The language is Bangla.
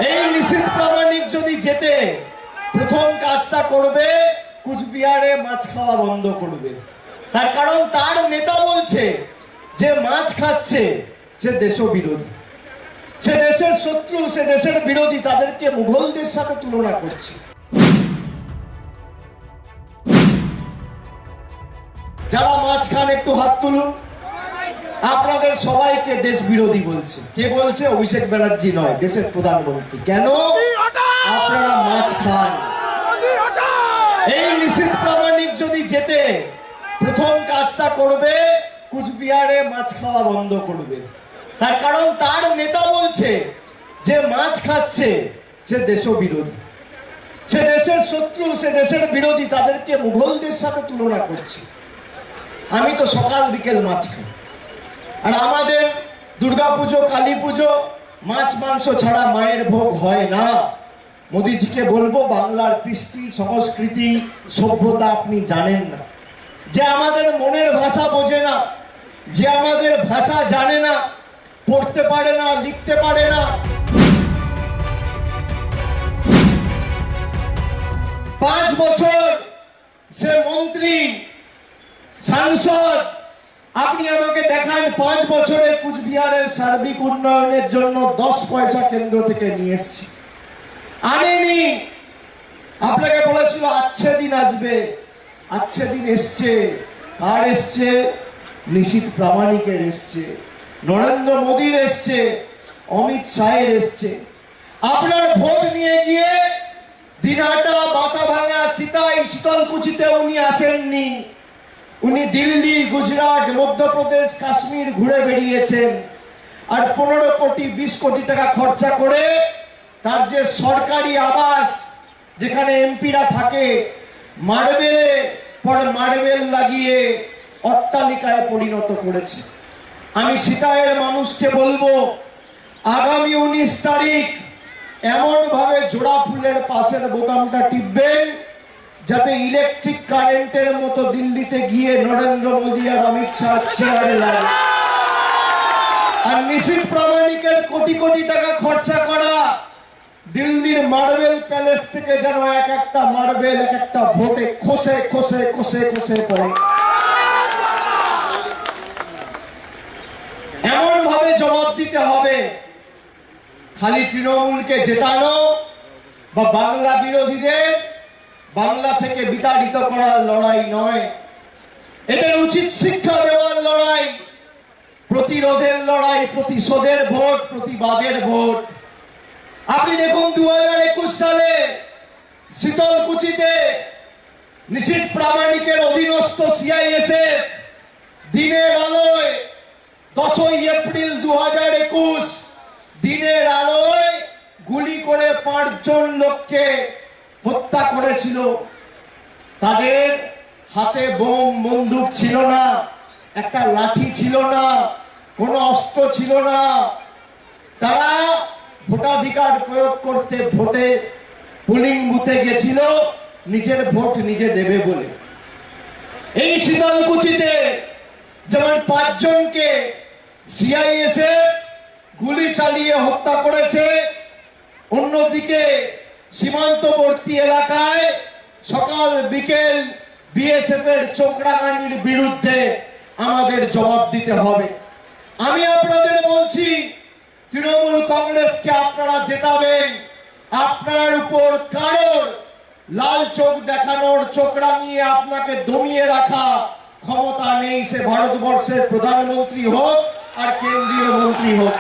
এই নিশীথ প্রামাণিক যদি যেতে প্রথম কাজটা করবে কুচবিহারে মাছ খাওয়া বন্ধ করবে। তার কারণ তার নেতা বলছে যে মাছ খাচ্ছে সে দেশবিরোধী, সে দেশের শত্রু, সে দেশের বিরোধী, তাদেরকে মুঘলদের সাথে তুলনা করছে। যারা মাছ খান একটু হাত তুলুন। আপনাদের সবাইকে দেশ বিরোধী বলছে। কে বলছে? অভিষেক ব্যানার্জি নয়, দেশের প্রধানমন্ত্রী। কেন? আপনারা মাছ খান। এই নিশীথ প্রামাণিক যদি যেতে প্রথম কাজটা করবে কুচবিহারে মাছ খাওয়া বন্ধ করবে। তার কারণ তার নেতা বলছে যে মাছ খাচ্ছে সে দেশবিরোধী, সে দেশের শত্রু, সে দেশের বিরোধী, তাদেরকে মুঘলদের সাথে তুলনা করছে। আমি তো সকাল বিকেল মাছ খাই। আর আমাদের দুর্গাপুজো, কালী পুজো মাছ মাংস ছাড়া মায়ের ভোগ হয় না। মোদিজিকে বলবো, বাংলার কৃষ্টি, সংস্কৃতি, সভ্যতা আপনি জানেন না, যে আমাদের মনের ভাষা বোঝে না, যে আমাদের ভাষা জানে না, পড়তে পারে না, লিখতে পারে না। 5 বছর সে মন্ত্রী, সাংসদ। আপনি আমাকে দেখান 5 বছরে কুচবিহারের সার্বিক উন্নয়নের জন্য 10 পয়সা কেন্দ্র থেকে নিয়ে এসছে? আনেনি। আপনাকে বলেছিল আচ্ছা দিন আসবে, আচ্ছা দিন এসছে। কার এসছে? নিশীথ প্রামাণিকের এসছে, নরেন্দ্র মোদীর এসছে, অমিত শাহের এসছে। আপনার ভোট নিয়ে গিয়ে দিনহাটা, মাথাভাঙা, সিতাই, শীতলকুচিতে উনি আসেননি। উনি দিল্লি, গুজরাট, মধ্যপ্রদেশ, কাশ্মীর ঘুরে বেরিয়েছেন। আর 15 কোটি 20 কোটি টাকা খরচা করে তার যে সরকারি আবাস, যেখানে এমপিরা থাকে, মার্বেলে পর মার্বেল লাগিয়ে অট্টালিকায় পরিণত করেছে। আমি সিতাইয়ের মানুষকে বলবো, আগামী 19 তারিখ এমন ভাবে জোড়া ফুলের পাশের বোতামটা টিপবেন যাতে ইলেকট্রিক কারেন্টের মতো দিল্লিতে গিয়ে নরেন্দ্র মোদী আর অমিত শাহ চেয়ারে লাগে। আর নিশীথ প্রামাণিকের কোটি কোটি টাকা খরচা করা দিল্লির মার্বেল প্যালেস থেকে যেন এক একটা মার্বেল এক একটা ভোটে খসে খসে খসে খসে পড়ে। এমন ভাবে জবাব দিতে হবে। খালি তৃণমূলকে জেতানো বা বাংলা বিরোধীদের বাংলা থেকে বিতাড়িত করার লড়াই নয়, এদের উচিত শিক্ষা দেওয়ার লড়াই, প্রতিরোধের লড়াই, প্রতিশোধের ভোট, প্রতিবাদের ভোট। আপনি দেখুন 2021 সালে শীতলকুচিতে নিশীথ প্রামাণিকের অধীনস্থ সিআইএসএফ দিনের আলোয় 10ই এপ্রিল 2021 দিনের আলোয় গুলি করে 5 জন লোককে হত্যা করেছিল। তাদের হাতে বোম, বন্দুক ছিল না, একটা লাঠি ছিল না, কোনো অস্ত্র ছিল না। তারা ভোটাধিকার প্রয়োগ করতে ভোটে পোলিং বুথে গেছিল নিজের ভোট নিজে দেবে বলে। এই শীতলকুচিতে যেমন 5 জনকে সিআইএসএফ গুলি চালিয়ে হত্যা করেছে, অন্যদিকে সীমান্তবর্তী এলাকায় সকাল বিকেল বিএসএফ এর চোখরাঙানির বিরুদ্ধে আমাদের জবাব দিতে হবে। আমি আপনাদের বলছি, তৃণমূল কংগ্রেসকে আপনারা জেতাবেন। আপনার উপর কারোর লাল চোখ দেখানোর, চোখ রাঙিয়ে আপনাকে দমিয়ে রাখা ক্ষমতা নেই, সে ভারতবর্ষের প্রধানমন্ত্রী হোক আর কেন্দ্রীয় মন্ত্রী হোক।